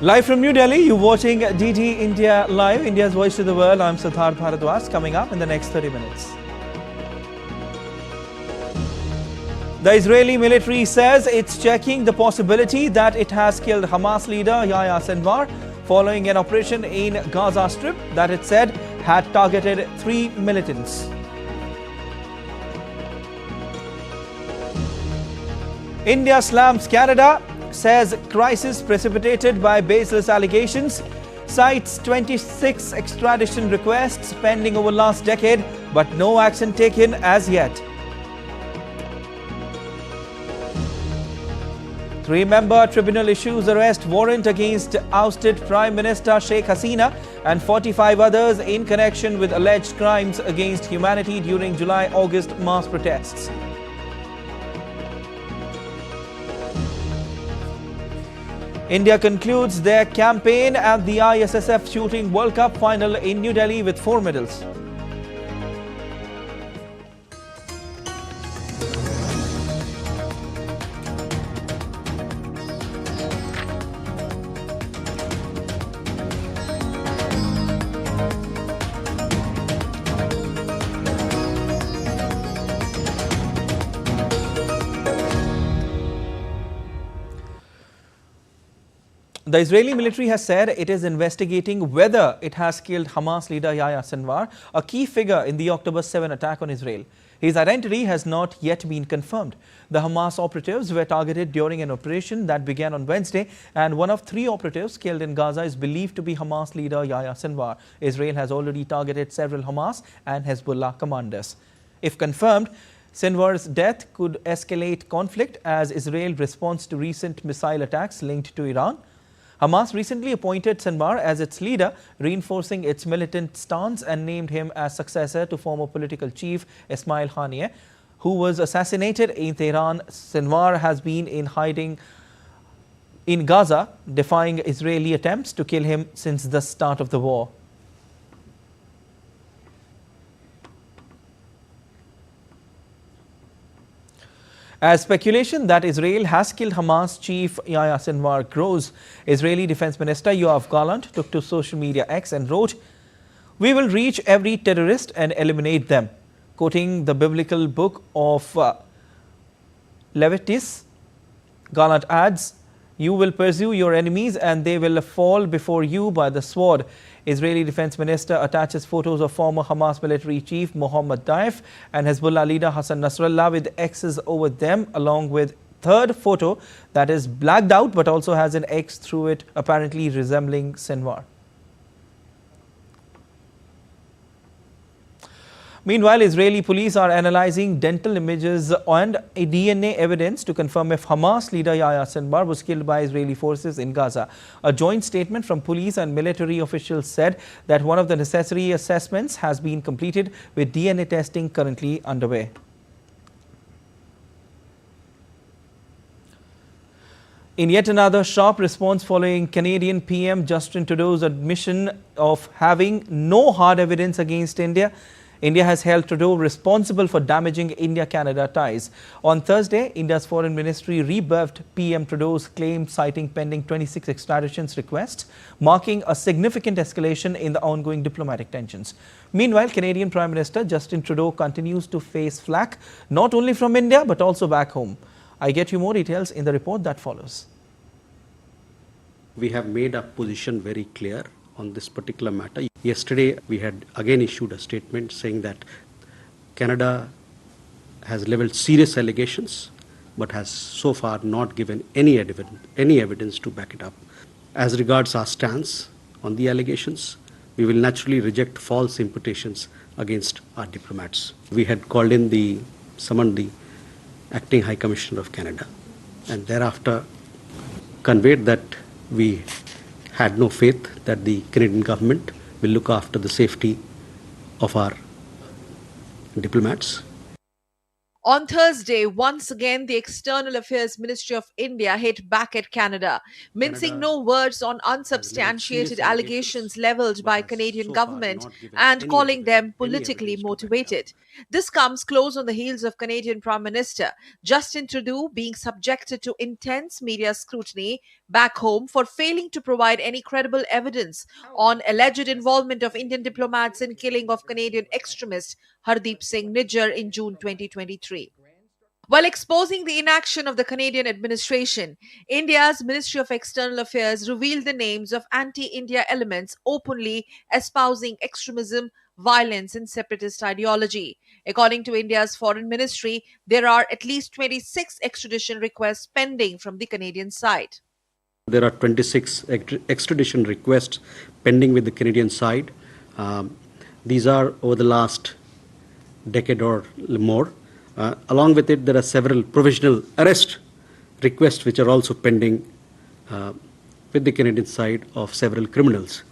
Live from New Delhi, you're watching DD India Live, India's voice to the world. I'm Prasar Bharati. Coming up in the next 30 minutes. The Israeli military says it's checking the possibility that it has killed Hamas leader Yahya Sinwar following an operation in Gaza Strip that it said had targeted 3 militants. India slams Canada, says crisis precipitated by baseless allegations, cites 26 extradition requests pending over last decade, but no action taken as yet. 3-member tribunal issues arrest warrant against ousted Prime Minister Sheikh Hasina and 45 others in connection with alleged crimes against humanity during July-August mass protests. India concludes their campaign at the ISSF Shooting World Cup final in New Delhi with 4 medals. The Israeli military has said it is investigating whether it has killed Hamas leader Yahya Sinwar, a key figure in the October 7 attack on Israel. His identity has not yet been confirmed. The Hamas operatives were targeted during an operation that began on Wednesday, and one of 3 operatives killed in Gaza is believed to be Hamas leader Yahya Sinwar. Israel has already targeted several Hamas and Hezbollah commanders. If confirmed, Sinwar's death could escalate conflict as Israel responds to recent missile attacks linked to Iran. Hamas recently appointed Sinwar as its leader, reinforcing its militant stance, and named him as successor to former political chief Ismail Haniyeh, who was assassinated in Tehran. Sinwar has been in hiding in Gaza, defying Israeli attempts to kill him since the start of the war. As speculation that Israel has killed Hamas chief Yahya Sinwar grows, Israeli Defense Minister Yoav Gallant took to social media X and wrote, "We will reach every terrorist and eliminate them." Quoting the biblical book of Leviticus, Gallant adds, "You will pursue your enemies and they will fall before you by the sword." Israeli Defense Minister attaches photos of former Hamas military chief Mohammed Daif and Hezbollah leader Hassan Nasrallah with X's over them, along with third photo that is blacked out but also has an X through it, apparently resembling Sinwar. Meanwhile, Israeli police are analyzing dental images and DNA evidence to confirm if Hamas leader Yahya Sinwar was killed by Israeli forces in Gaza. A joint statement from police and military officials said that one of the necessary assessments has been completed, with DNA testing currently underway. In yet another sharp response following Canadian PM Justin Trudeau's admission of having no hard evidence against India, India has held Trudeau responsible for damaging India-Canada ties. On Thursday, India's Foreign Ministry rebuffed PM Trudeau's claim, citing pending 26 extradition requests, marking a significant escalation in the ongoing diplomatic tensions. Meanwhile, Canadian Prime Minister Justin Trudeau continues to face flack, not only from India but also back home. I get you more details in the report that follows. We have made our position very clear on this particular matter. Yesterday, we had again issued a statement saying that Canada has leveled serious allegations, but has so far not given any evidence to back it up. As regards our stance on the allegations, we will naturally reject false imputations against our diplomats. We had summoned the Acting High Commissioner of Canada, and thereafter conveyed that we had no faith that the Canadian government will look after the safety of our diplomats. On Thursday, once again, the External Affairs Ministry of India hit back at Canada, mincing no words on unsubstantiated allegations leveled by Canadian government and calling them politically motivated. This comes close on the heels of Canadian Prime Minister Justin Trudeau being subjected to intense media scrutiny back home for failing to provide any credible evidence on alleged involvement of Indian diplomats in killing of Canadian extremist Hardeep Singh Nijjar in June 2023. While exposing the inaction of the Canadian administration, India's Ministry of External Affairs revealed the names of anti-India elements openly espousing extremism, violence, and separatist ideology. According to India's Foreign Ministry, there are at least 26 extradition requests pending from the Canadian side. There are 26 extradition requests pending with the Canadian side. These are over the last decade or more. Along with it, there are several provisional arrest requests which are also pending with the Canadian side of several criminals.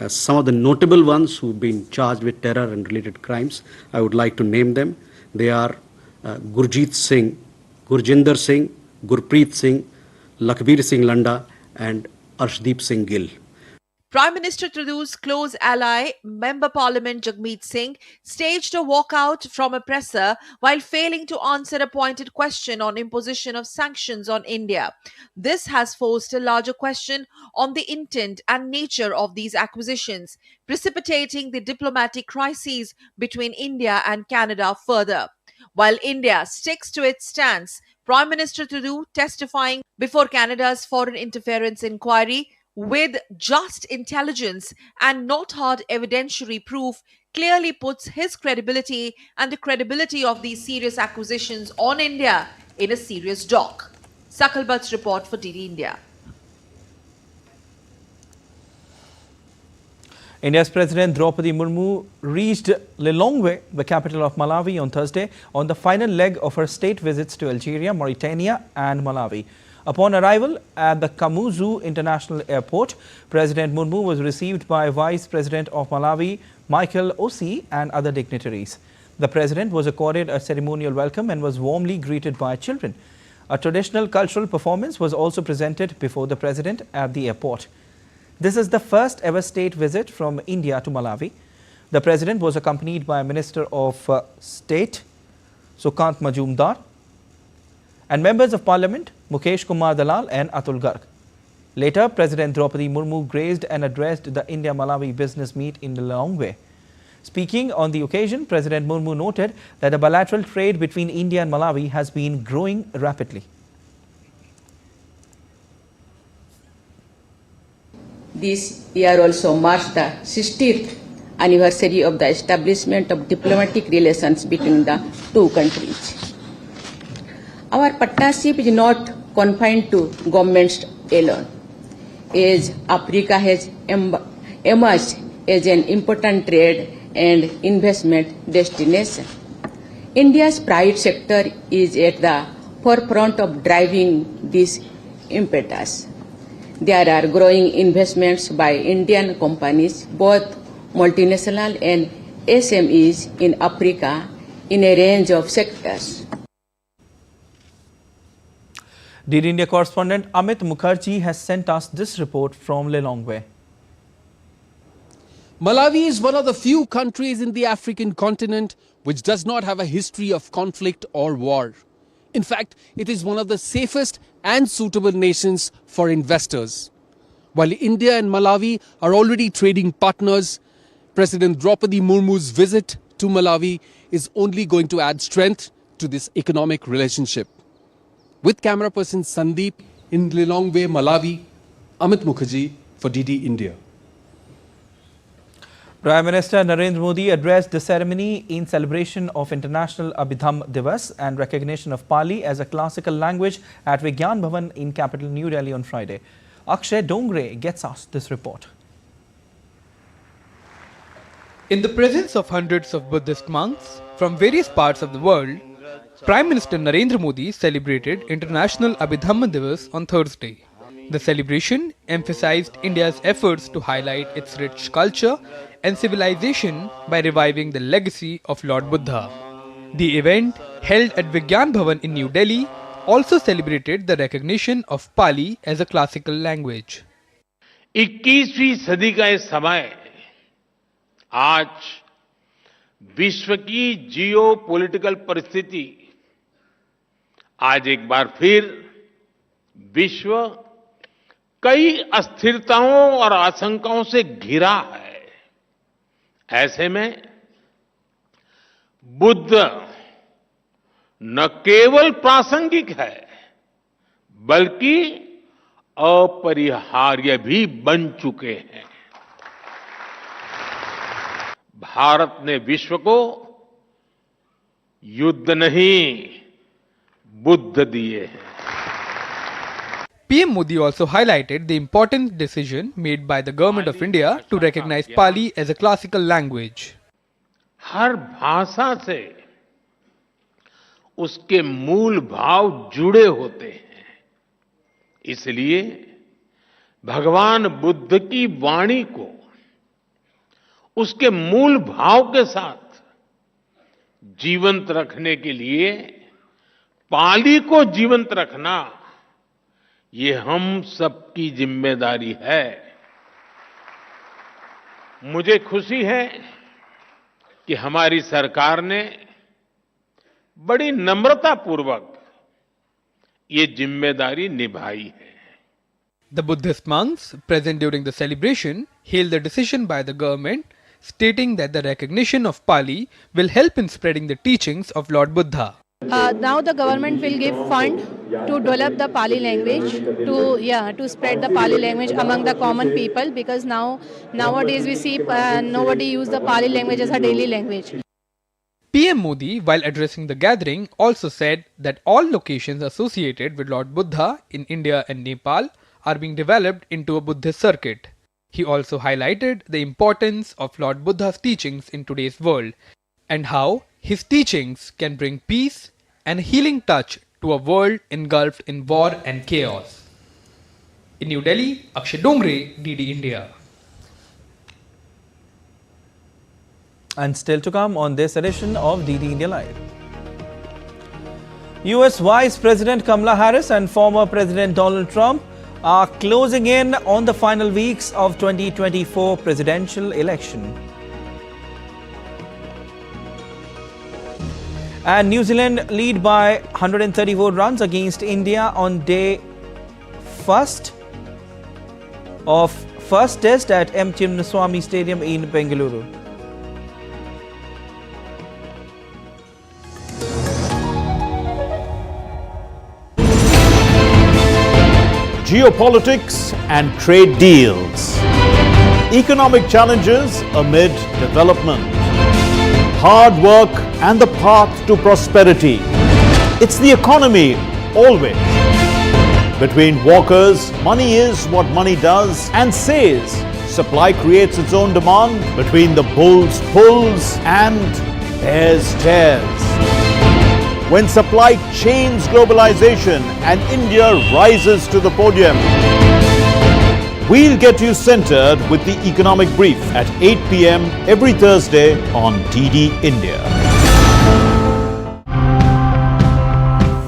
Some of the notable ones who've been charged with terror and related crimes, I would like to name them. They are Gurjeet Singh, Gurjinder Singh, Gurpreet Singh, Lakhbir Singh Landa, and Arshdeep Singh Gill. Prime Minister Trudeau's close ally, Member Parliament Jagmeet Singh, staged a walkout from a presser while failing to answer a pointed question on imposition of sanctions on India. This has forced a larger question on the intent and nature of these acquisitions, precipitating the diplomatic crises between India and Canada further. While India sticks to its stance, Prime Minister Trudeau testifying before Canada's Foreign Interference Inquiry with just intelligence and not hard evidentiary proof clearly puts his credibility and the credibility of these serious acquisitions on India in a serious dock. Sakal Bhatt's report for DD India. India's President Draupadi Murmu reached Lilongwe, the capital of Malawi, on Thursday on the final leg of her state visits to Algeria, Mauritania and Malawi. Upon arrival at the Kamuzu International Airport, President Murmu was received by Vice President of Malawi, Michael Ossi, and other dignitaries. The President was accorded a ceremonial welcome and was warmly greeted by children. A traditional cultural performance was also presented before the President at the airport. This is the first ever state visit from India to Malawi. The President was accompanied by Minister of State, Sukant Majumdar, and members of Parliament, Mukesh Kumar Dalal and Atul Garg. Later, President Draupadi Murmu graced and addressed the India-Malawi business meet in Lilongwe. Speaking on the occasion, President Murmu noted that the bilateral trade between India and Malawi has been growing rapidly. This year also marks the 60th anniversary of the establishment of diplomatic relations between the two countries. Our partnership is not confined to governments alone, as Africa has emerged as an important trade and investment destination. India's private sector is at the forefront of driving this impetus. There are growing investments by Indian companies, both multinational and SMEs in Africa, in a range of sectors. DD India correspondent Amit Mukherjee has sent us this report from Lilongwe. Malawi is one of the few countries in the African continent which does not have a history of conflict or war. In fact, it is one of the safest and suitable nations for investors. While India and Malawi are already trading partners, President Draupadi Murmu's visit to Malawi is only going to add strength to this economic relationship. With camera person Sandeep in Lilongwe, Malawi, Amit Mukherjee for DD India. Prime Minister Narendra Modi addressed the ceremony in celebration of International Abhidham Divas and recognition of Pali as a classical language at Vigyan Bhavan in capital New Delhi on Friday. Akshay Dongre gets us this report. In the presence of hundreds of Buddhist monks from various parts of the world, Prime Minister Narendra Modi celebrated International Abhidhamma Divas on Thursday. The celebration emphasized India's efforts to highlight its rich culture and civilization by reviving the legacy of Lord Buddha. The event, held at Vigyan Bhavan in New Delhi, also celebrated the recognition of Pali as a classical language. 21वीं सदी का ये समय आज विश्व की जियो political परिस्थिति आज एक बार फिर विश्व कई अस्थिरताओं और आशंकाओं से घिरा है। ऐसे में बुद्ध न केवल प्रासंगिक है बल्कि अपरिहार्य भी बन चुके हैं। भारत ने विश्व को युद्ध नहीं बुद्ध दिए हैं। PM Modi also highlighted the important decision made by the government of India to recognize Pali as a classical language. हर भाषा से उसके मूल भाव जुड़े होते हैं। इसलिए भगवान बुद्ध की वाणी को उसके मूल भाव के साथ जीवंत रखने के लिए पाली को जीवंत रखना ये हम सबकी जिम्मेदारी है। मुझे खुशी है कि हमारी सरकार ने बड़ी नम्रतापूर्वक ये जिम्मेदारी निभाई है। The Buddhist monks present during the celebration hailed the decision by the government, stating that the recognition of Pali will help in spreading the teachings of Lord Buddha. Now the government will give fund to develop the Pali language, to spread the Pali language among the common people, because nowadays we see nobody use the Pali language as a daily language. PM Modi, while addressing the gathering, also said that all locations associated with Lord Buddha in India and Nepal are being developed into a Buddhist circuit. He also highlighted the importance of Lord Buddha's teachings in today's world and how his teachings can bring peace and a healing touch to a world engulfed in war and chaos. In New Delhi, Akshay Dongre, DD India. And still to come on this edition of DD India Live. US Vice President Kamala Harris and former President Donald Trump are closing in on the final weeks of 2024 presidential election. And New Zealand lead by 134 runs against India on day first of first test at M. Chinnaswamy Stadium in Bengaluru. Geopolitics and trade deals. Economic challenges amid development. Hard work and the path to prosperity. It's the economy always. Between walkers, money is what money does and says. Supply creates its own demand. Between the bulls pulls and bears tears. When supply chains globalization and India rises to the podium. We'll get you centered with the economic brief at 8 p.m. every Thursday on DD India.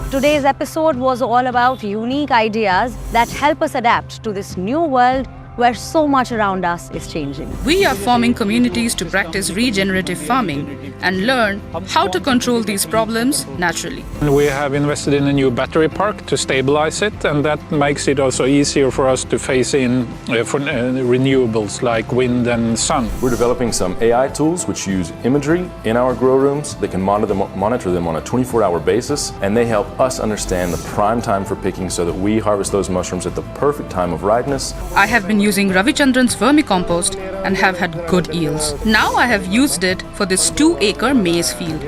Today's episode was all about unique ideas that help us adapt to this new world where so much around us is changing. We are forming communities to practice regenerative farming and learn how to control these problems naturally. We have invested in a new battery park to stabilize it, and that makes it also easier for us to phase in renewables like wind and sun. We're developing some AI tools which use imagery in our grow rooms. They can monitor them on a 24-hour basis, and they help us understand the prime time for picking so that we harvest those mushrooms at the perfect time of ripeness. I have been using Ravichandran's vermicompost and have had good yields. Now I have used it for this 2-acre maize field.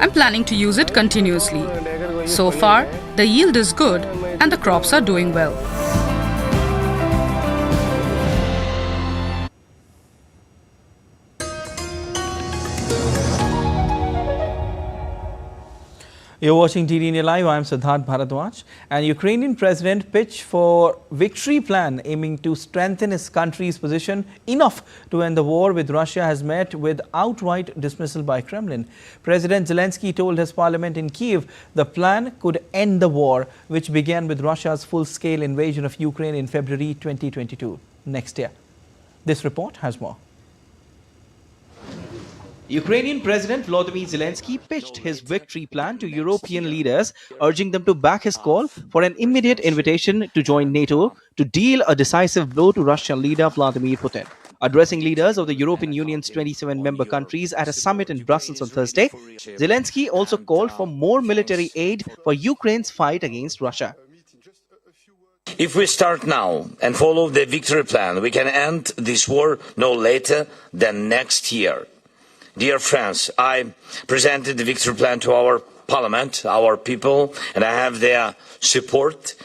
I'm planning to use it continuously. So far, the yield is good and the crops are doing well. You're watching DD India Live. I'm Prasar Bharati. And Ukrainian president pitched for victory plan aiming to strengthen his country's position enough to end the war with Russia has met with outright dismissal by Kremlin. President Zelensky told his parliament in Kiev the plan could end the war, which began with Russia's full-scale invasion of Ukraine in February 2022, next year. This report has more. Ukrainian President Volodymyr Zelensky pitched his victory plan to European leaders, urging them to back his call for an immediate invitation to join NATO to deal a decisive blow to Russian leader Vladimir Putin. Addressing leaders of the European Union's 27 member countries at a summit in Brussels on Thursday, Zelensky also called for more military aid for Ukraine's fight against Russia. If we start now and follow the victory plan, we can end this war no later than next year. Dear friends, I presented the victory plan to our parliament, our people, and I have their support.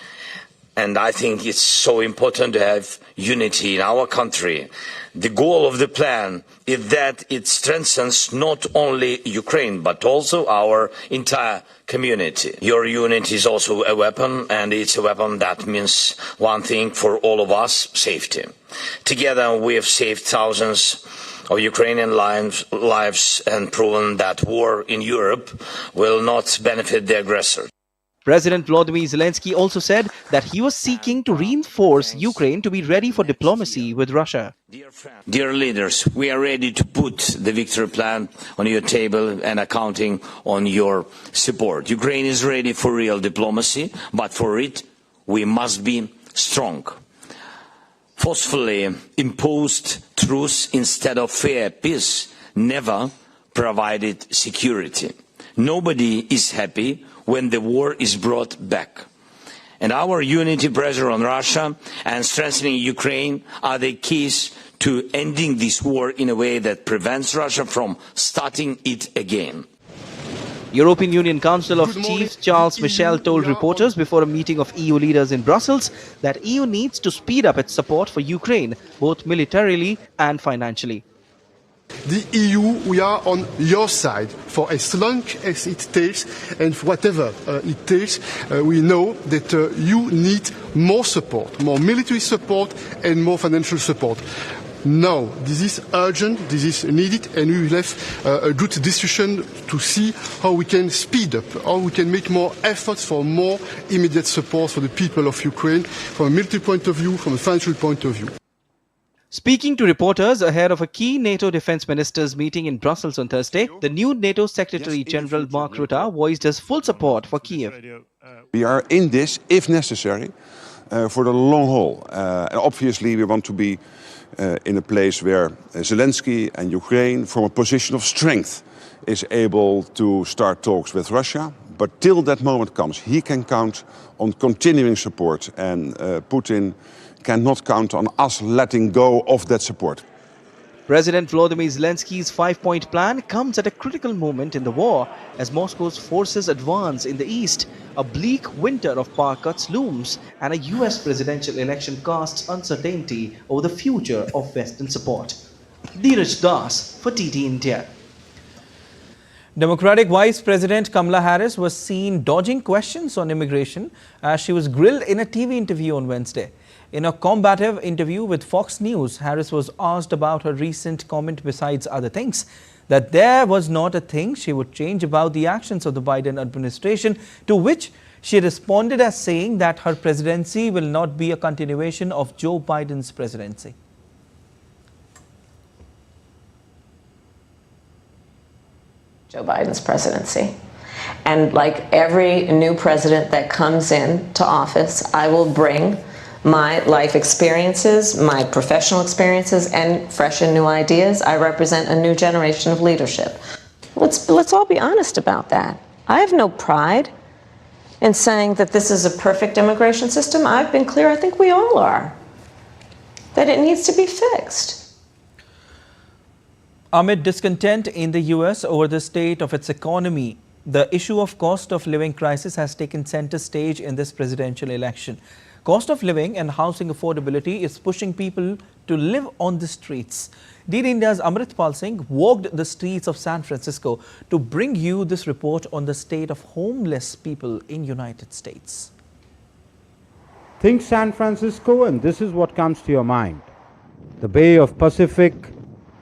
And I think it's so important to have unity in our country. The goal of the plan is that it strengthens not only Ukraine, but also our entire community. Your unity is also a weapon, and it's a weapon that means one thing for all of us: safety. Together we have saved thousands of Ukrainian lives and proven that war in Europe will not benefit the aggressor. President Volodymyr Zelensky also said that he was seeking to reinforce Ukraine to be ready for diplomacy with Russia. Dear leaders, we are ready to put the victory plan on your table and are counting on your support. Ukraine is ready for real diplomacy, but for it we must be strong. Forcefully imposed truce instead of fair peace never provided security. Nobody is happy when the war is brought back. And our unity, pressure on Russia and strengthening Ukraine are the keys to ending this war in a way that prevents Russia from starting it again. European Union Council of Chiefs Charles Michel told reporters before a meeting of EU leaders in Brussels that EU needs to speed up its support for Ukraine, both militarily and financially. The EU, we are on your side for as long as it takes, and for whatever it takes. We know that you need more support, more military support and more financial support. Now, this is urgent, this is needed, and we will have a good discussion to see how we can speed up, how we can make more efforts for more immediate support for the people of Ukraine, from a military point of view, from a financial point of view. Speaking to reporters ahead of a key NATO defense ministers meeting in Brussels on Thursday, the new NATO Secretary General Mark Rutte voiced his full support for Kiev. We are in this, if necessary, for the long haul. And obviously we want to be in a place where Zelensky and Ukraine, from a position of strength, is able to start talks with Russia. But till that moment comes, he can count on continuing support, and Putin cannot count on us letting go of that support. President Volodymyr Zelensky's 5-point plan comes at a critical moment in the war as Moscow's forces advance in the east. A bleak winter of power cuts looms, and a US presidential election casts uncertainty over the future of Western support. Dheeraj Das for TT India. Democratic Vice President Kamala Harris was seen dodging questions on immigration as she was grilled in a TV interview on Wednesday. In a combative interview with Fox News, Harris was asked about her recent comment, besides other things, that there was not a thing she would change about the actions of the Biden administration, to which she responded as saying that her presidency will not be a continuation of Joe Biden's presidency. Joe Biden's presidency. And like every new president that comes in to office, I will bring my life experiences, my professional experiences, and fresh and new ideas. I represent a new generation of leadership. Let's all be honest about that. I have no pride in saying that this is a perfect immigration system. I've been clear, I think we all are, that it needs to be fixed. Amid discontent in the US over the state of its economy, the issue of cost of living crisis has taken center stage in this presidential election. Cost of living and housing affordability is pushing people to live on the streets. DD India's Amritpal Singh walked the streets of San Francisco to bring you this report on the state of homeless people in United States. Think San Francisco and this is what comes to your mind. The Bay of Pacific,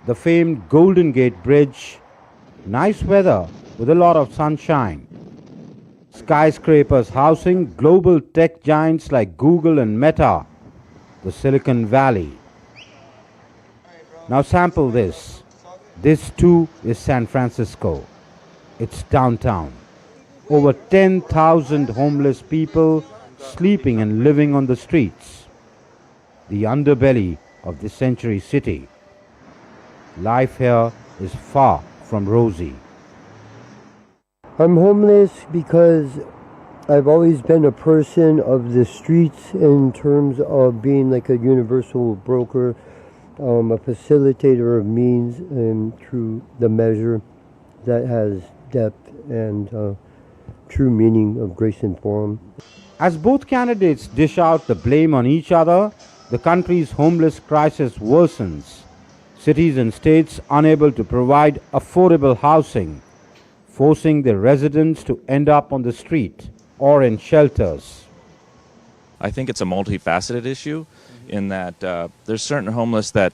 the famed Golden Gate Bridge, nice weather with a lot of sunshine. Skyscrapers housing global tech giants like Google and Meta, the Silicon Valley. Now sample this. This too is San Francisco. It's downtown. Over 10,000 homeless people sleeping and living on the streets. The underbelly of the Century City. Life here is far from rosy. I'm homeless because I've always been a person of the streets in terms of being like a universal broker, a facilitator of means and through the measure that has depth and true meaning of grace and form. As both candidates dish out the blame on each other, the country's homeless crisis worsens. Cities and states unable to provide affordable housing, forcing their residents to end up on the street or in shelters. I think it's a multifaceted issue in that there's certain homeless that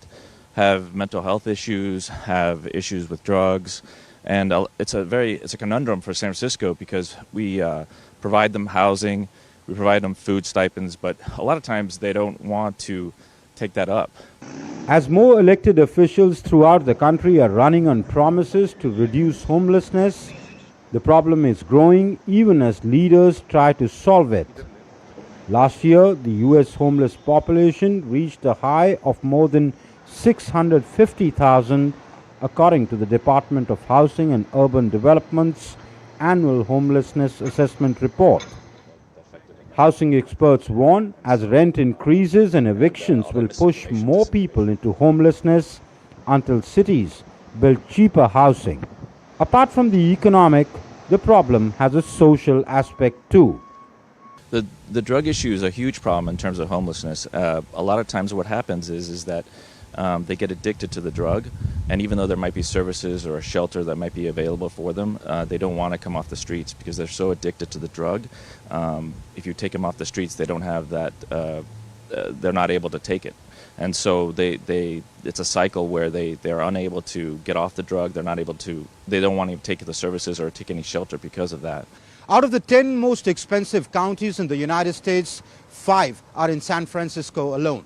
have mental health issues, have issues with drugs, and it's a conundrum for San Francisco because we provide them housing, we provide them food stipends, but a lot of times they don't want to take that up. As more elected officials throughout the country are running on promises to reduce homelessness, the problem is growing even as leaders try to solve it. Last year, the US homeless population reached a high of more than 650,000, according to the Department of Housing and Urban Development's annual homelessness assessment report. Housing experts warn as rent increases and evictions will push more people into homelessness until cities build cheaper housing. Apart from the economic, the problem has a social aspect too. The drug issue is a huge problem in terms of homelessness. A lot of times what happens is that they get addicted to the drug, and even though there might be services or a shelter that might be available for them, they don't want to come off the streets because they're so addicted to the drug. If you take them off the streets, they don't have that, they're not able to take it. And so it's a cycle where they're unable to get off the drug, they don't want to take the services or take any shelter because of that. Out of the 10 most expensive counties in the United States, 5 are in San Francisco alone.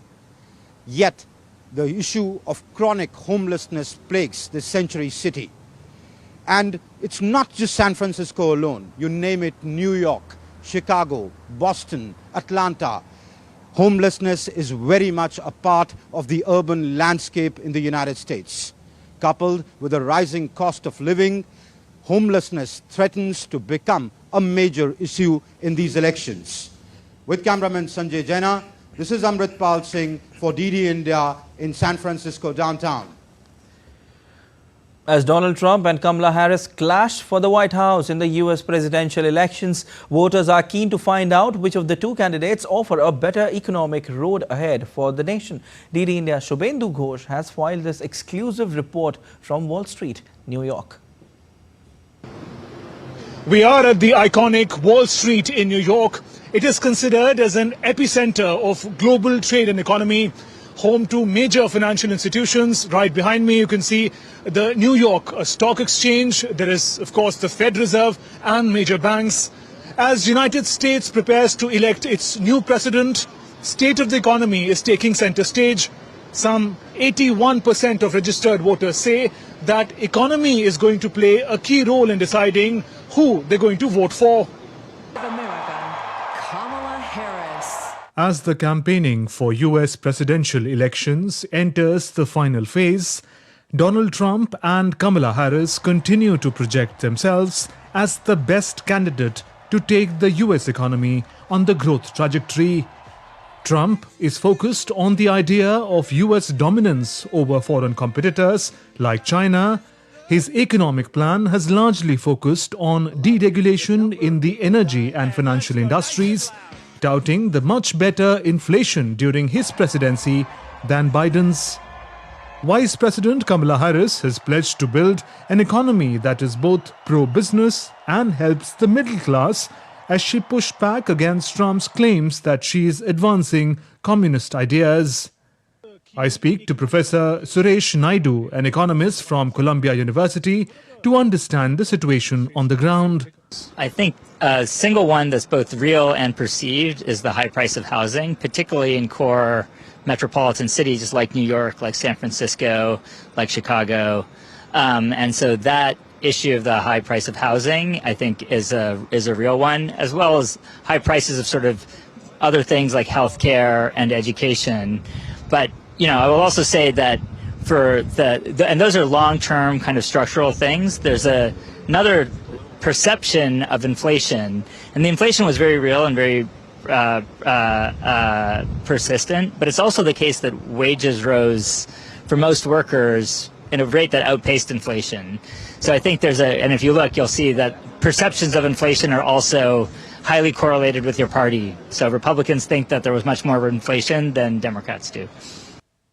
Yet, the issue of chronic homelessness plagues the Century City. And it's not just San Francisco alone. You name it, New York, Chicago, Boston, Atlanta. Homelessness is very much a part of the urban landscape in the United States. Coupled with a rising cost of living, homelessness threatens to become a major issue in these elections. With cameraman Sanjay Jaina, this is Amritpal Singh for DD India in San Francisco downtown. As Donald Trump and Kamala Harris clash for the White House in the US presidential elections, voters are keen to find out which of the two candidates offer a better economic road ahead for the nation. DD India's Shubhendu Ghosh has filed this exclusive report from Wall Street, New York. We are at the iconic Wall Street in New York. It is considered as an epicenter of global trade and economy, home to major financial institutions. Right behind me, you can see the New York Stock Exchange. There is, of course, the Fed Reserve and major banks. As the United States prepares to elect its new president, state of the economy is taking center stage. Some 81% of registered voters say that economy is going to play a key role in deciding who they're going to vote for. As the campaigning for US presidential elections enters the final phase, Donald Trump and Kamala Harris continue to project themselves as the best candidate to take the US economy on the growth trajectory. Trump is focused on the idea of US dominance over foreign competitors like China. His economic plan has largely focused on deregulation in the energy and financial industries, touting the much better inflation during his presidency than Biden's. Vice President Kamala Harris has pledged to build an economy that is both pro-business and helps the middle class as she pushed back against Trump's claims that she is advancing communist ideas. I speak to Professor Suresh Naidu, an economist from Columbia University, to understand the situation on the ground. I think a single one that's both real and perceived is the high price of housing, particularly in core metropolitan cities like New York, like San Francisco, like Chicago. And so that issue of the high price of housing, I think, is a real one, as well as high prices of sort of other things like healthcare and education. But, you know, I will also say that for and those are long-term kind of structural things. There's another perception of inflation, and the inflation was very real and very persistent, but it's also the case that wages rose for most workers in a rate that outpaced inflation. So I think and if you look, you'll see that perceptions of inflation are also highly correlated with your party. So Republicans think that there was much more inflation than Democrats do.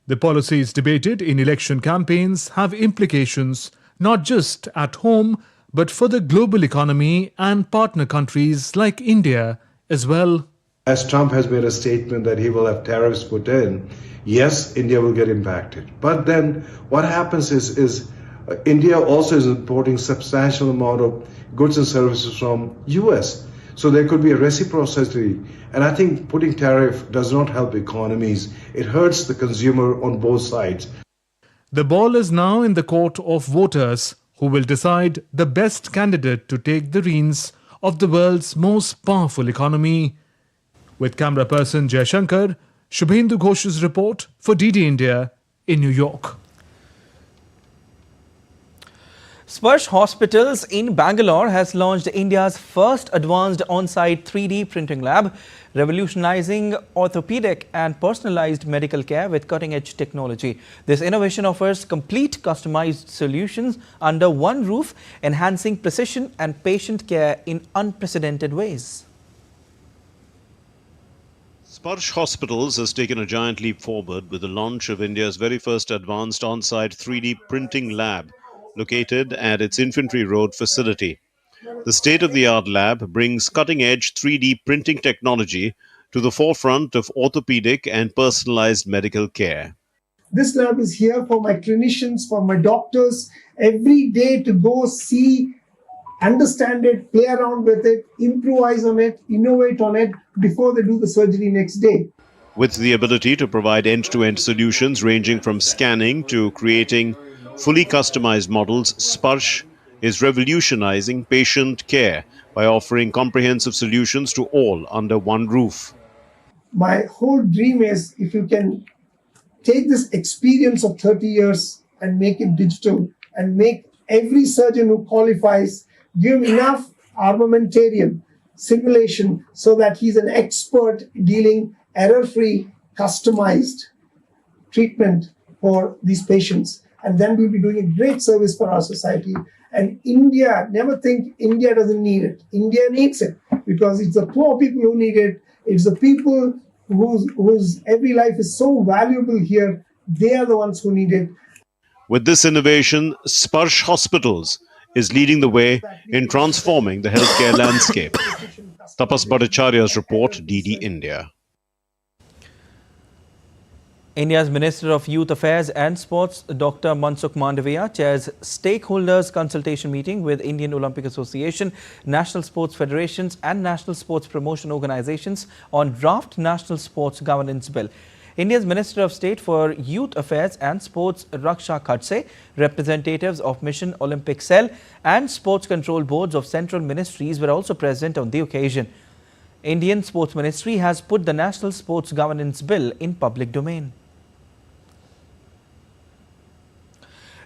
The policies debated in election campaigns have implications not just at home, but for the global economy and partner countries like India as well. As Trump has made a statement that he will have tariffs put in, yes, India will get impacted. But then what happens is India also is importing substantial amount of goods and services from US. So there could be a reciprocity. And I think putting tariff does not help economies. It hurts the consumer on both sides. The ball is now in the court of voters who will decide the best candidate to take the reins of the world's most powerful economy. With camera person Jay Shankar, Shubhendu Ghosh's report for DD India in New York. Sparsh Hospitals in Bangalore has launched India's first advanced on-site 3D printing lab, revolutionizing orthopedic and personalized medical care with cutting-edge technology. This innovation offers complete customized solutions under one roof, enhancing precision and patient care in unprecedented ways. Sparsh Hospitals has taken a giant leap forward with the launch of India's very first advanced on-site 3D printing lab, located at its Infantry Road facility. The state-of-the-art lab brings cutting-edge 3D printing technology to the forefront of orthopedic and personalized medical care. This lab is here for my clinicians, for my doctors, every day to go see, understand it, play around with it, improvise on it, innovate on it before they do the surgery next day. With the ability to provide end-to-end solutions ranging from scanning to creating fully customized models, Sparsh is revolutionizing patient care by offering comprehensive solutions to all under one roof. My whole dream is if you can take this experience of 30 years and make it digital and make every surgeon who qualifies, give him enough armamentarium, simulation, so that he's an expert dealing error-free, customized treatment for these patients. And then we'll be doing a great service for our society. And India, never think India doesn't need it. India needs it because it's the poor people who need it. It's the people whose every life is so valuable here. They are the ones who need it. With this innovation, Sparsh Hospitals is leading the way in transforming the healthcare landscape. Tapas Bhattacharya's report, DD India. India's Minister of Youth Affairs and Sports, Dr. Mansukh Mandavia, chairs stakeholders consultation meeting with Indian Olympic Association, National Sports Federations and National Sports Promotion Organizations on draft National Sports Governance Bill. India's Minister of State for Youth Affairs and Sports, Raksha Khadse, representatives of Mission Olympic Cell and Sports Control Boards of Central Ministries were also present on the occasion. Indian Sports Ministry has put the National Sports Governance Bill in public domain.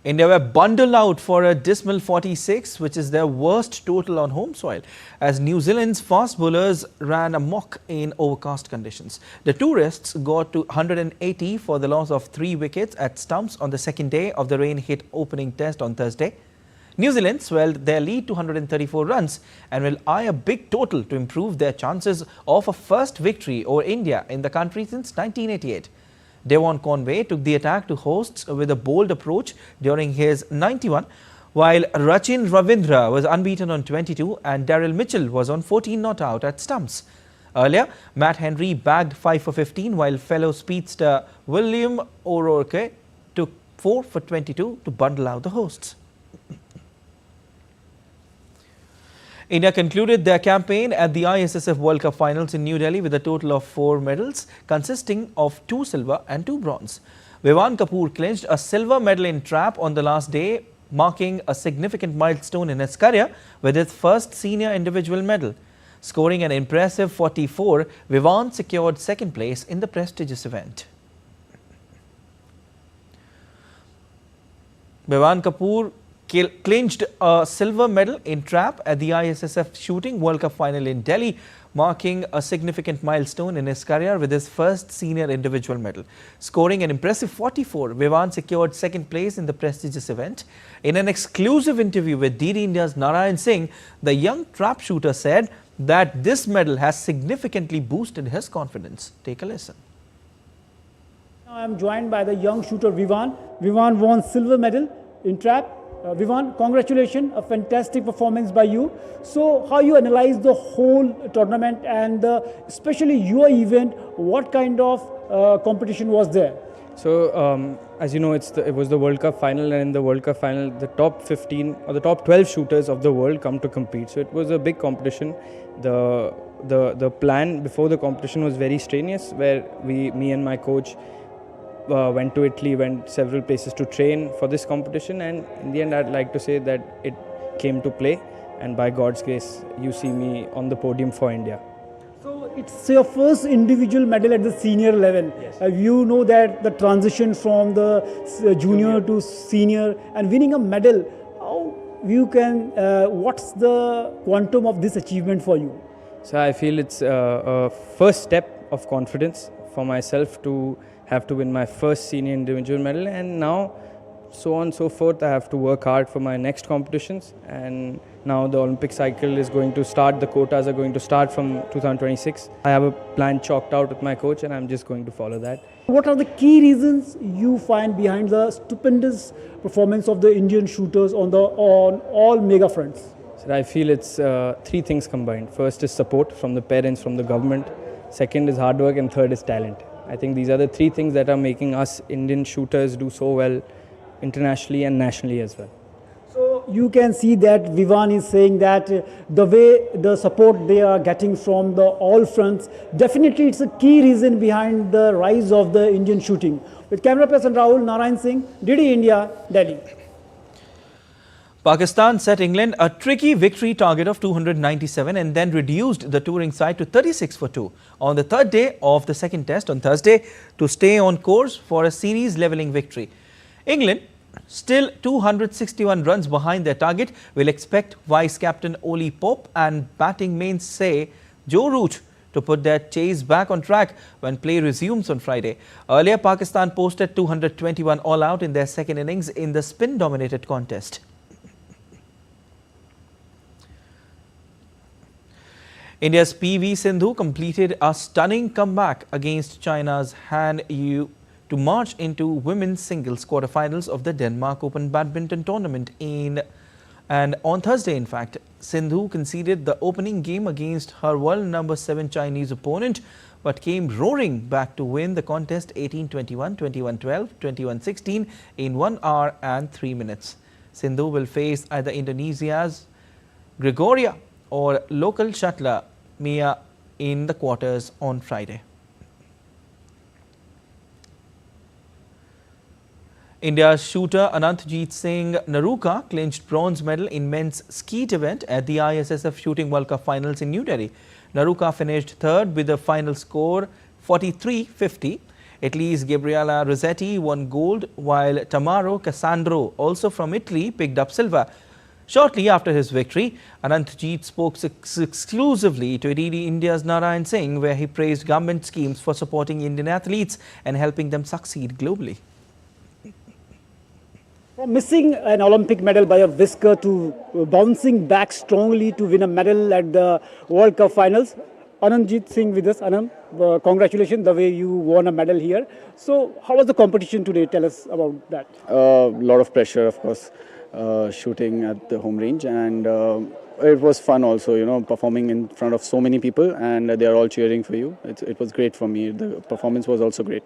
India were bundled out for a dismal 46, which is their worst total on home soil, as New Zealand's fast bowlers ran amok in overcast conditions. The tourists got to 180 for the loss of 3 wickets at stumps on the second day of the rain-hit opening test on Thursday. New Zealand swelled their lead to 134 runs and will eye a big total to improve their chances of a first victory over India in the country since 1988. Devon Conway took the attack to hosts with a bold approach during his 91, while Rachin Ravindra was unbeaten on 22 and Daryl Mitchell was on 14 not out at stumps. Earlier, Matt Henry bagged 5 for 15, while fellow speedster William O'Rourke took 4 for 22 to bundle out the hosts. India concluded their campaign at the ISSF World Cup finals in New Delhi with a total of 4 medals consisting of 2 silver and 2 bronze. Vivan Kapoor clinched a silver medal in trap on the last day, marking a significant milestone in his career with his first senior individual medal. Scoring an impressive 44, Vivan secured second place in the prestigious event. Vivan Kapoor clinched a silver medal in trap at the ISSF Shooting World Cup final in Delhi, marking a significant milestone in his career with his first senior individual medal. Scoring an impressive 44, Vivan secured second place in the prestigious event. In an exclusive interview with DD India's Narayan Singh, the young trap shooter said that this medal has significantly boosted his confidence. Take a listen. I am joined by the young shooter Vivan. Vivan won silver medal in trap. Vivan, congratulations, a fantastic performance by you. So how you analyze the whole tournament and especially your event, what kind of competition was there? So as you know, it was the World Cup final, and in the World Cup final, the top 15 or the top 12 shooters of the world come to compete. So it was a big competition. The plan before the competition was very strenuous, where me and my coach went to Italy, went several places to train for this competition, and in the end I'd like to say that it came to play, and by God's grace you see me on the podium for India. So it's your first individual medal at the senior level. Yes. You know that the transition from the junior to senior and winning a medal, how you can, what's the quantum of this achievement for you? So I feel it's a first step of confidence for myself to have to win my first senior individual medal, and now so on and so forth. I have to work hard for my next competitions, and now the Olympic cycle is going to start. The quotas are going to start from 2026. I have a plan chalked out with my coach, and I'm just going to follow that. What are the key reasons you find behind the stupendous performance of the Indian shooters on all mega fronts? So I feel it's 3 things combined. First is support from the parents, from the government. Second is hard work, and third is talent. I think these are the 3 things that are making us Indian shooters do so well internationally and nationally as well. So you can see that Vivan is saying that the way the support they are getting from all fronts, definitely it's a key reason behind the rise of the Indian shooting. With camera person Rahul, Narayan Singh, DD India, Delhi. Pakistan set England a tricky victory target of 297 and then reduced the touring side to 36 for 2 on the third day of the second test on Thursday to stay on course for a series levelling victory. England, still 261 runs behind their target, will expect vice-captain Oli Pope and batting mainstay Joe Root to put their chase back on track when play resumes on Friday. Earlier, Pakistan posted 221 all-out in their second innings in the spin-dominated contest. India's PV Sindhu completed a stunning comeback against China's Han Yu to march into women's singles quarterfinals of the Denmark Open Badminton tournament and on Thursday, in fact, Sindhu conceded the opening game against her world number 7 Chinese opponent, but came roaring back to win the contest 18-21, 21-12, 21-16 in 1 hour and 3 minutes. Sindhu will face either Indonesia's Gregoria or local shuttler Mia in the quarters on Friday. India's shooter Anantjeet Singh Naruka clinched bronze medal in men's skeet event at the ISSF Shooting World Cup finals in New Delhi. Naruka finished third with a final score 43-50. Italy's Gabriella Rossetti won gold, while Tamaro Cassandro, also from Italy, picked up silver. Shortly after his victory, Anantjeet spoke exclusively to DD India's Narayan Singh, where he praised government schemes for supporting Indian athletes and helping them succeed globally. Missing an Olympic medal by a whisker to bouncing back strongly to win a medal at the World Cup finals. Anandjit Singh with us. Anand, congratulations the way you won a medal here. So how was the competition today? Tell us about that. A lot of pressure, of course, shooting at the home range, and it was fun also, you know, performing in front of so many people and they are all cheering for you. It was great for me. The performance was also great.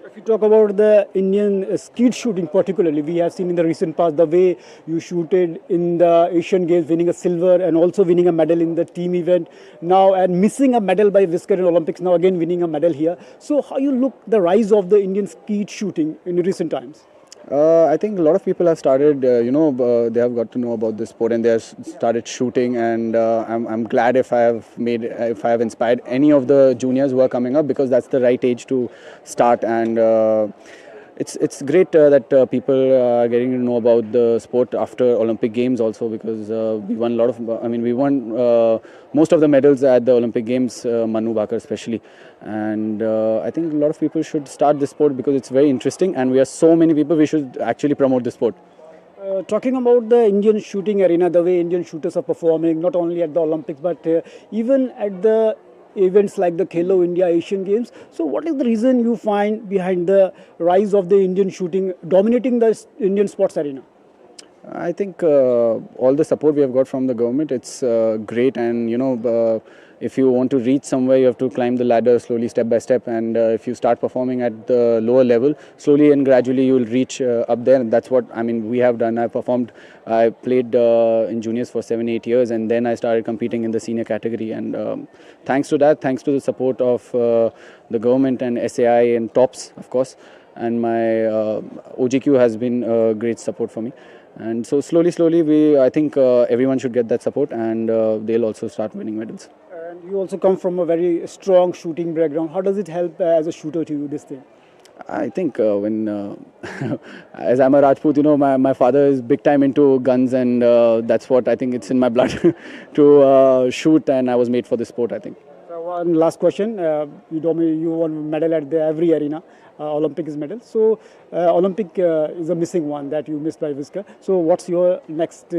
If you talk about the Indian skeet shooting particularly, we have seen in the recent past the way you shooted in the Asian Games, winning a silver and also winning a medal in the team event now, and missing a medal by whisker in Olympics, now again winning a medal here. So how you look the rise of the Indian skeet shooting in recent times? I think a lot of people have started, they have got to know about this sport and they have started shooting, and I'm glad if I have inspired any of the juniors who are coming up, because that's the right age to start. And it's great that people are getting to know about the sport after Olympic Games also, because we won a lot of, we won most of the medals at the Olympic Games, Manu Bhaker especially. And I think a lot of people should start this sport because it's very interesting and we are so many people, we should actually promote the sport. Talking about the Indian shooting arena, the way Indian shooters are performing, not only at the Olympics, but even at the events like the Khelo India Asian Games. So what is the reason you find behind the rise of the Indian shooting dominating the Indian sports arena? I think all the support we have got from the government, it's great, and if you want to reach somewhere, you have to climb the ladder slowly, step by step, and if you start performing at the lower level, slowly and gradually you will reach up there, and that's what we have done. I played in juniors for 7-8 years, and then I started competing in the senior category, and thanks to that, thanks to the support of the government and SAI and TOPS, of course, and my OGQ has been great support for me. And so slowly, I think everyone should get that support, and they'll also start winning medals. And you also come from a very strong shooting background. How does it help as a shooter to you, this thing? I think when, as I'm a Rajput, my father is big time into guns, and that's what I think it's in my blood to shoot, and I was made for this sport, I think. One last question. You told me you won a medal at every arena. Olympic is medal. So Olympic is a missing one that you missed by whisker. So what's your next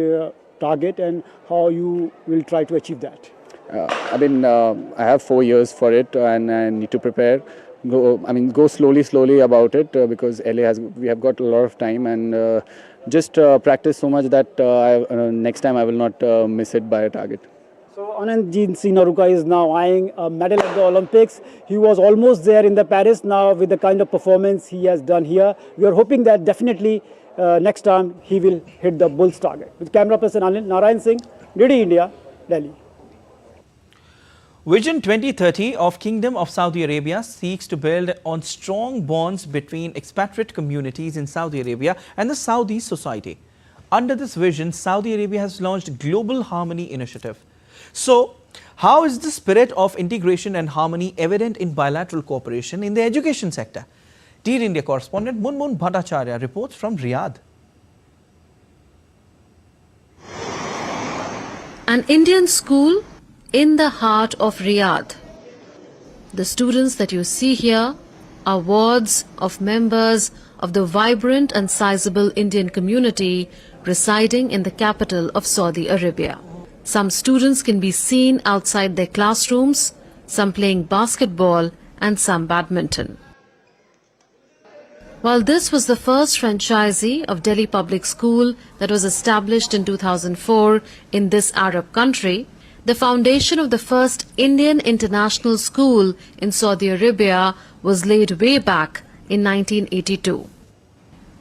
target and how you will try to achieve that? I have 4 years for it, and I need to prepare. Go slowly about it because we have got a lot of time, and just practice so much that next time I will not miss it by a target. So Anandjit Singh is now eyeing a medal at the Olympics. He was almost there in the Paris. Now with the kind of performance he has done here, we are hoping that definitely next time he will hit the Bulls target. With camera person Anil Narayan Singh, DD India, Delhi. Vision 2030 of Kingdom of Saudi Arabia seeks to build on strong bonds between expatriate communities in Saudi Arabia and the Saudi society. Under this vision, Saudi Arabia has launched Global Harmony Initiative. So, how is the spirit of integration and harmony evident in bilateral cooperation in the education sector? Dear India correspondent Murmu Bhattacharya reports from Riyadh. An Indian school in the heart of Riyadh. The students that you see here are wards of members of the vibrant and sizable Indian community residing in the capital of Saudi Arabia. Some students can be seen outside their classrooms, some playing basketball and some badminton. While this was the first franchisee of Delhi Public School that was established in 2004 in this Arab country, the foundation of the first Indian international school in Saudi Arabia was laid way back in 1982.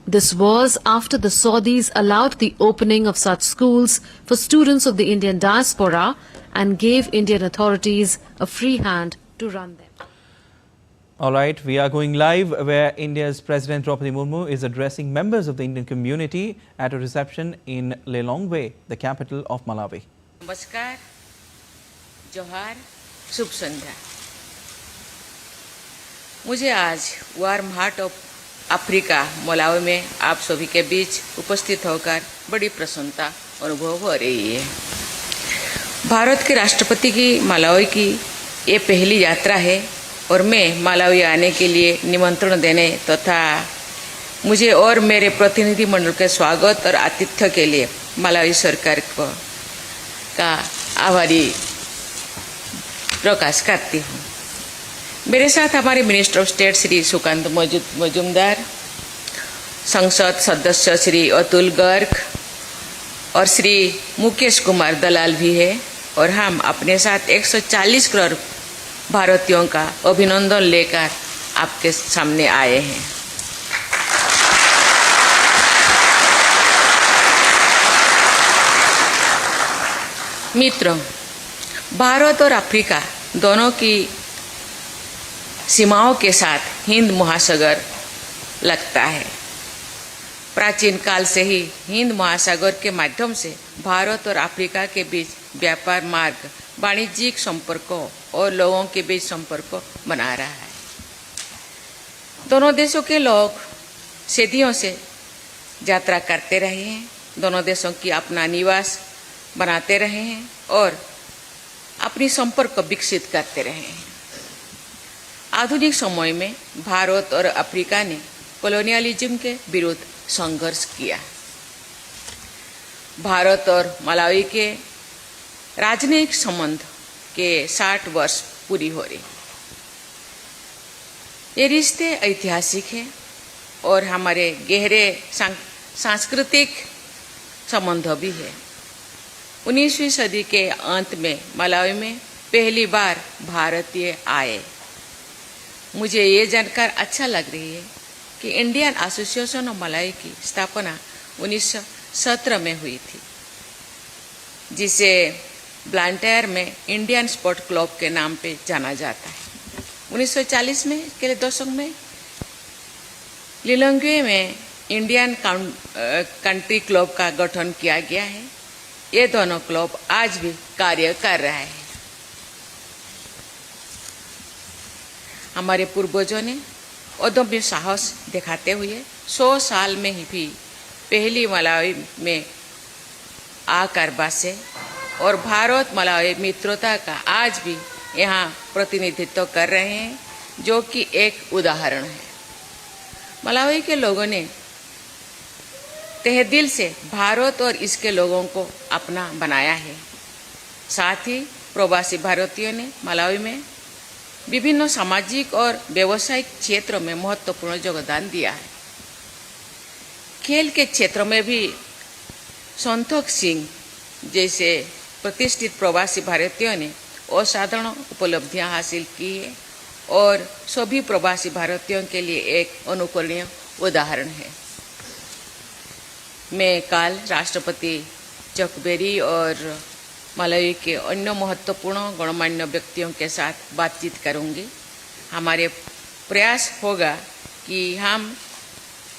This was after the Saudis allowed the opening of such schools for students of the Indian diaspora and gave Indian authorities a free hand to run them. All right, we are going live where India's President Draupadi Murmu is addressing members of the Indian community at a reception in Lilongwe, the capital of Malawi. Namaskar, Johar, Shubh Sandhya. मुझे आज warm heart of Africa Malawi में आप सभी के बीच उपस्थित होकर बड़ी प्रसन्नता अनुभव हो रही है। भारत के राष्ट्रपति की मलावी की ये पहली यात्रा है और मैं मलावी आने के लिए निमंत्रण देने तथा मुझे और मेरे प्रतिनिधि मंडल के स्वागत और आतिथ्य के लिए मलावी सरकार का आभारी प्रकाश करती हूँ। मेरे साथ हमारे minister of state Shri Sukanta Majumdar, संसद सदस्य श्री अतुल गर्ग और श्री मुकेश कुमार दलाल भी है, और हम अपने साथ 140 करोड़ भारतीयों का अभिनंदन लेकर आपके सामने आए हैं। मित्रों, भारत और अफ्रीका दोनों की सीमाओं के साथ हिंद महासागर लगता है। प्राचीन काल से ही हिंद महासागर के माध्यम से भारत और अफ्रीका के बीच व्यापार मार्ग, वाणिज्यिक संपर्कों और लोगों के बीच संपर्क बना रहा है। दोनों देशों के लोग सदियों से यात्रा करते रहे हैं, दोनों देशों की अपना निवास बनाते रहे हैं और अपनी संपर्क विकसित करते रहे हैं। आधुनिक समय में भारत और अफ्रीका ने कॉलोनियलिज्म के विरुद्ध संघर्ष किया। भारत और मलावी के राजनयिक संबंध के 60 वर्ष पूरी हो रही। ये रिश्ते ऐतिहासिक हैं और हमारे गहरे सांस्कृतिक संबंध भी है। 19वीं सदी के अंत में मलावी में पहली बार भारतीय आए। मुझे ये जानकर अच्छा लग रही है कि इंडियन एसोसिएशन ऑफ मलावी की स्थापना 1917 में हुई थी, जिसे ब्लांटायर में इंडियन स्पोर्ट क्लब के नाम पे जाना जाता है। 1940 में के दशक में लिलोंग्वे में इंडियन कंट्री क्लब का गठन किया गया है। ये दोनों क्लब आज भी कार्य कर रहा है। हमारे पूर्वजों ने अदम्य साहस दिखाते हुए 100 साल में ही भी पहली मलावी में आकर बसे और भारत मलावी मित्रता का आज भी यहाँ प्रतिनिधित्व कर रहे हैं, जो कि एक उदाहरण है। मलावी के लोगों ने तहे दिल से भारत और इसके लोगों को अपना बनाया है। साथ ही प्रवासी भारतीयों ने मलावी में विभिन्न सामाजिक और व्यावसायिक क्षेत्रों में महत्वपूर्ण योगदान दिया है। खेल के क्षेत्र में भी संतोष सिंह जैसे प्रतिष्ठित प्रवासी भारतीयों ने असाधारण उपलब्धियां हासिल की है और सभी प्रवासी भारतीयों के लिए एक अनुकरणीय उदाहरण है। मैं कल राष्ट्रपति चकबेरी और मलावी के अन्य महत्वपूर्ण गणमान्य व्यक्तियों के साथ बातचीत करूंगी। हमारे प्रयास होगा कि हम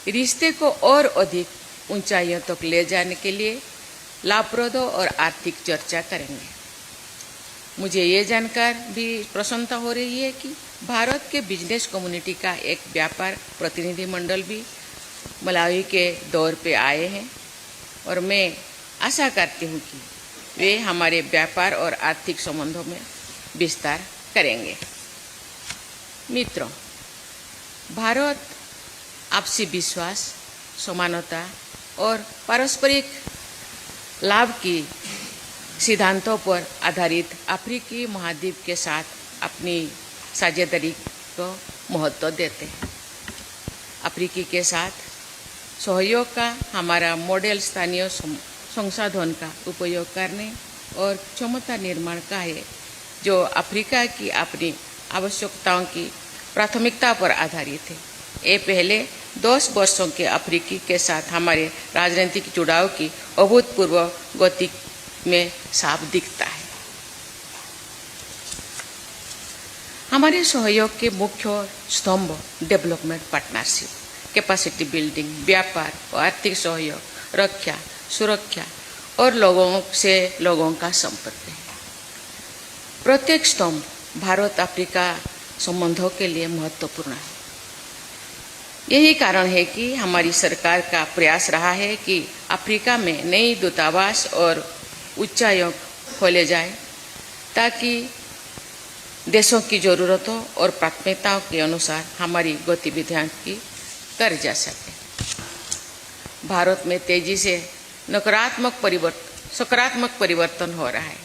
रिश्ते को और अधिक ऊंचाइयों तक ले जाने के लिए लाभप्रद और आर्थिक चर्चा करेंगे। मुझे ये जानकर भी प्रसन्नता हो रही है कि भारत के बिजनेस कम्युनिटी का एक व्यापार प्रतिनिधि मंडल भी मलावी के दौर पे आए हैं और मैं आशा करती हूँ कि वे हमारे व्यापार और आर्थिक संबंधों में विस्तार करेंगे। मित्रों, भारत आपसी विश्वास, समानता और पारस्परिक लाभ की सिद्धांतों पर आधारित अफ्रीकी महाद्वीप के साथ अपनी साझेदारी को महत्व देते हैं। अफ्रीकी के साथ सहयोग का हमारा मॉडल स्थानीय संसाधन का उपयोग करने और क्षमता निर्माण का है, जो अफ्रीका की अपनी आवश्यकताओं की प्राथमिकता पर आधारित है। ये पहले 10 वर्षों के अफ्रीकी के साथ हमारे राजनीतिक जुड़ाव की अभूतपूर्व गति में साफ दिखता है। हमारे सहयोग के मुख्य स्तंभ डेवलपमेंट पार्टनरशिप, कैपेसिटी बिल्डिंग, व्यापार और आर्थिक सहयोग, रक्षा, सुरक्षा और लोगों से लोगों का संपर्क है। प्रत्येक स्तंभ भारत अफ्रीका संबंधों के लिए महत्वपूर्ण है। यही कारण है कि हमारी सरकार का प्रयास रहा है कि अफ्रीका में नई दूतावास और उच्चायोग खोले जाए, ताकि देशों की ज़रूरतों और प्राथमिकताओं के अनुसार हमारी गतिविधियां की कर जा सके। भारत में तेजी से सकारात्मक परिवर्तन हो रहा है।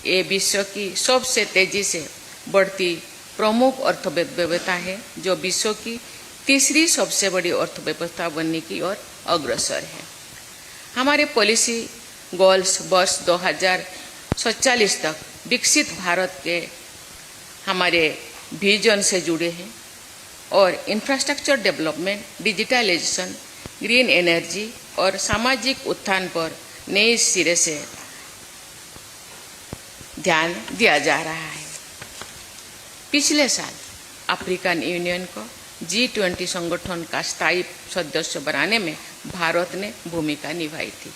ये विश्व की सबसे तेजी से बढ़ती प्रमुख अर्थव्यवस्था है, जो विश्व की तीसरी सबसे बड़ी अर्थव्यवस्था बनने की ओर अग्रसर है। हमारे पॉलिसी गोल्स वर्ष 2047 तक विकसित भारत के हमारे विजन से जुड़े हैं और infrastructure development, digitalisation, green energy और सामाजिक उत्थान पर नए सिरे से ध्यान दिया जा रहा है। पिछले साल अफ्रीकन यूनियन को G20 संगठन का स्थायी सदस्य बनाने में भारत ने भूमिका निभाई थी।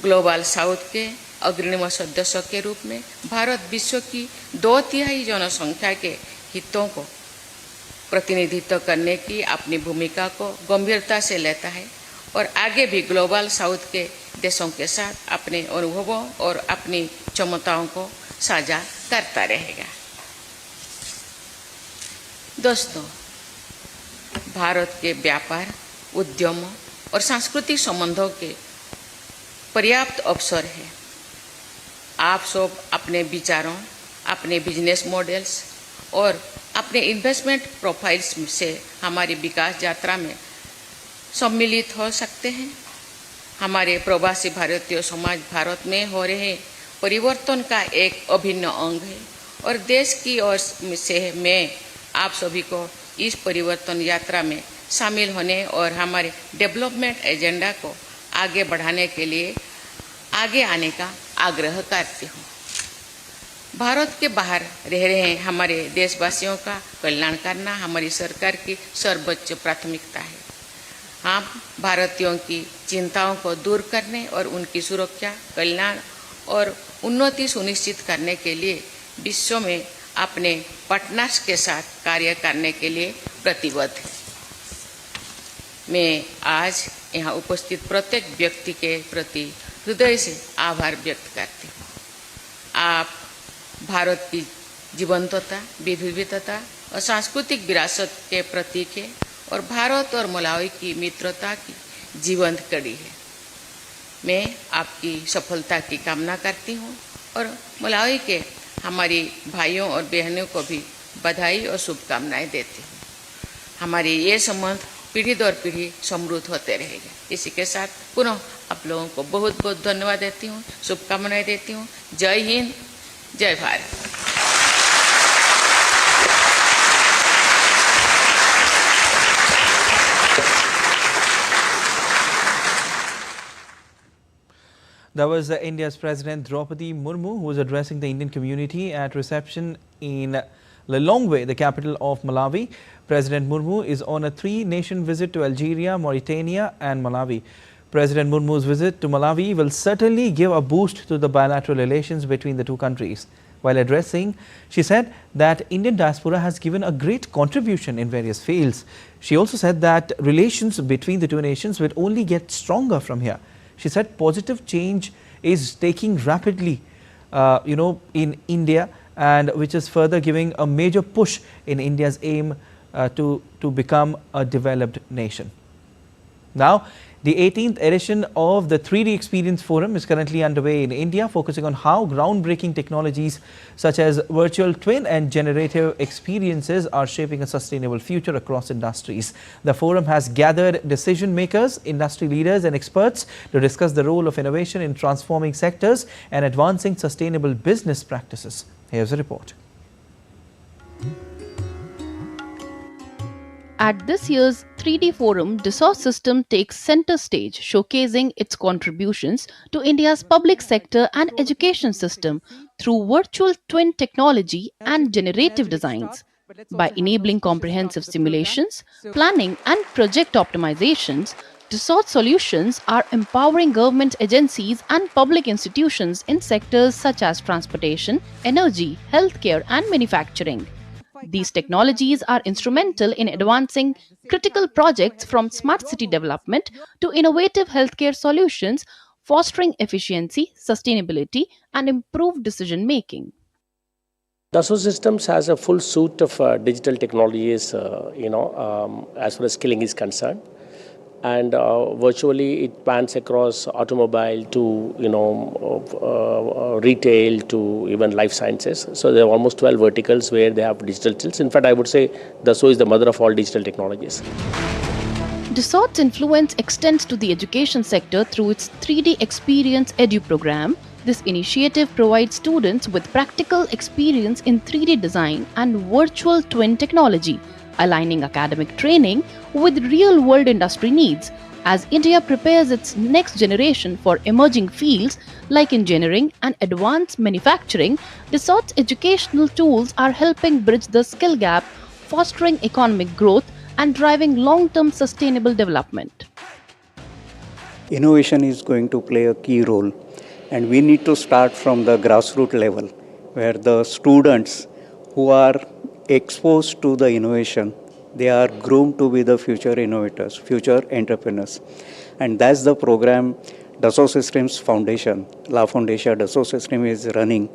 ग्लोबल साउथ के अग्रणी सदस्य के रूप में भारत विश्व की 2/3 जनसंख्या के हितों को प्रतिनिधित्व करने की अपनी भूमिका को गंभीरता से लेता है और आगे भी ग्लोबल साउथ के देशों के साथ अपने अनुभवों और अपनी क्षमताओं को साझा करता रहेगा। दोस्तों, भारत के व्यापार, उद्यम और सांस्कृतिक संबंधों के पर्याप्त अवसर है। आप सब अपने विचारों, अपने बिजनेस मॉडल्स और अपने इन्वेस्टमेंट प्रोफाइल्स से हमारी विकास यात्रा में सम्मिलित हो सकते हैं। हमारे प्रवासी भारतीय समाज भारत में हो रहे परिवर्तन का एक अभिन्न अंग है और देश की ओर से मैं आप सभी को इस परिवर्तन यात्रा में शामिल होने और हमारे डेवलपमेंट एजेंडा को आगे बढ़ाने के लिए आगे आने का आग्रह करती हूँ। भारत के बाहर रह रहे हमारे देशवासियों का कल्याण करना हमारी सरकार की सर्वोच्च प्राथमिकता है। हम भारतीयों की चिंताओं को दूर करने और उनकी सुरक्षा, कल्याण और उन्नति सुनिश्चित करने के लिए विश्व में अपने पार्टनर्स के साथ कार्य करने के लिए प्रतिबद्ध है। मैं आज यहाँ उपस्थित प्रत्येक व्यक्ति के प्रति हृदय से आभार व्यक्त करती हूँ। आप भारत की जीवंतता, विविधता और सांस्कृतिक विरासत के प्रतीक है और भारत और मलावी की मित्रता की जीवंत कड़ी है। मैं आपकी सफलता की कामना करती हूँ और मलावी के हमारी भाइयों और बहनों को भी बधाई और शुभकामनाएं देती हूँ। हमारे ये संबंध पीढ़ी दर पीढ़ी समृद्ध होते रहेंगे। इसी के साथ पुनः आप लोगों को बहुत बहुत धन्यवाद देती हूँ, शुभकामनाएं देती हूँ। जय हिंद, जय Bharat. That was India's President Draupadi Murmu, who was addressing the Indian community at reception in Lilongwe, the capital of Malawi. President Murmu is on a 3-nation visit to Algeria, Mauritania and Malawi. President Murmu's visit to Malawi will certainly give a boost to the bilateral relations between the two countries. While addressing, she said that Indian diaspora has given a great contribution in various fields. She also said that relations between the two nations will only get stronger from here. She said positive change is taking rapidly, in India, and which is further giving a major push in India's aim to become a developed nation. Now, the 18th edition of the 3D Experience Forum is currently underway in India, focusing on how groundbreaking technologies such as virtual twin and generative experiences are shaping a sustainable future across industries. The forum has gathered decision makers, industry leaders and experts to discuss the role of innovation in transforming sectors and advancing sustainable business practices. Here's a report. At this year's 3D Forum, Dassault System takes center stage, showcasing its contributions to India's public sector and education system through virtual twin technology and generative designs. By enabling comprehensive simulations, planning and project optimizations, Dassault solutions are empowering government agencies and public institutions in sectors such as transportation, energy, healthcare and manufacturing. These technologies are instrumental in advancing critical projects from smart city development to innovative healthcare solutions, fostering efficiency, sustainability, and improved decision making. Dassault Systems has a full suite of digital technologies, as far as skilling is concerned. and virtually it spans across automobile to retail to even life sciences. So there are almost 12 verticals where they have digital skills. In fact, I would say Dassault is the mother of all digital technologies. Dassault's influence extends to the education sector through its 3D Experience Edu program. This initiative provides students with practical experience in 3D design and virtual twin technology, aligning academic training with real-world industry needs. As India prepares its next generation for emerging fields like engineering and advanced manufacturing, Dassault's educational tools are helping bridge the skill gap, fostering economic growth and driving long-term sustainable development. Innovation is going to play a key role, and we need to start from the grassroots level, where the students who are exposed to the innovation, they are groomed to be the future innovators, future entrepreneurs. And that's the program Dassault Systems Foundation, La Foundation Dassault Systems is running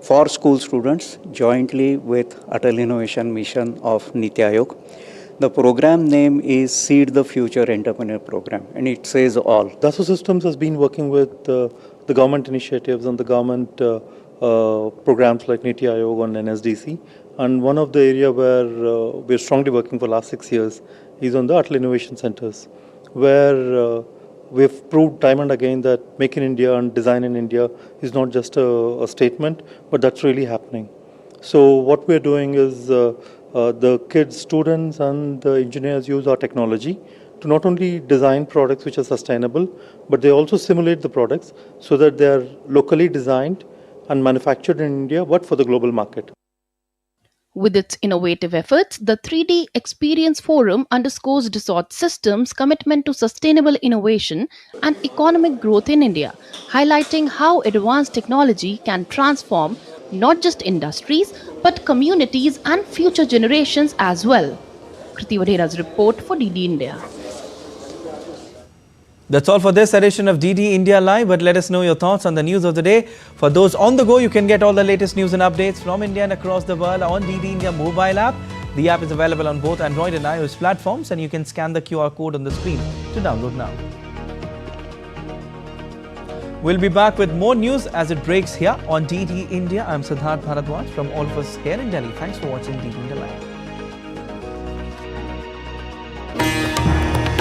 for school students jointly with Atal Innovation Mission of Niti Aayog. The program name is Seed the Future Entrepreneur Program, and it says all. Dassault Systems has been working with the government initiatives and the government programs like Niti Aayog and NSDC. And one of the areas where we're strongly working for the last 6 years is on the Atal Innovation Centers, where we've proved time and again that Make in India and Design in India is not just a statement, but that's really happening. So what we're doing is the kids, students and the engineers use our technology to not only design products which are sustainable, but they also simulate the products so that they are locally designed and manufactured in India, but for the global market. With its innovative efforts, the 3D Experience Forum underscores Dassault Systems' commitment to sustainable innovation and economic growth in India, highlighting how advanced technology can transform not just industries, but communities and future generations as well. Kriti Vadera's report for DD India. That's all for this edition of DD India Live, but let us know your thoughts on the news of the day. For those on the go, you can get all the latest news and updates from India and across the world on DD India mobile app. The app is available on both Android and iOS platforms, and you can scan the QR code on the screen to download now. We'll be back with more news as it breaks here on DD India. I'm Siddharth Bharadwaj from all of us here in Delhi. Thanks for watching DD India Live.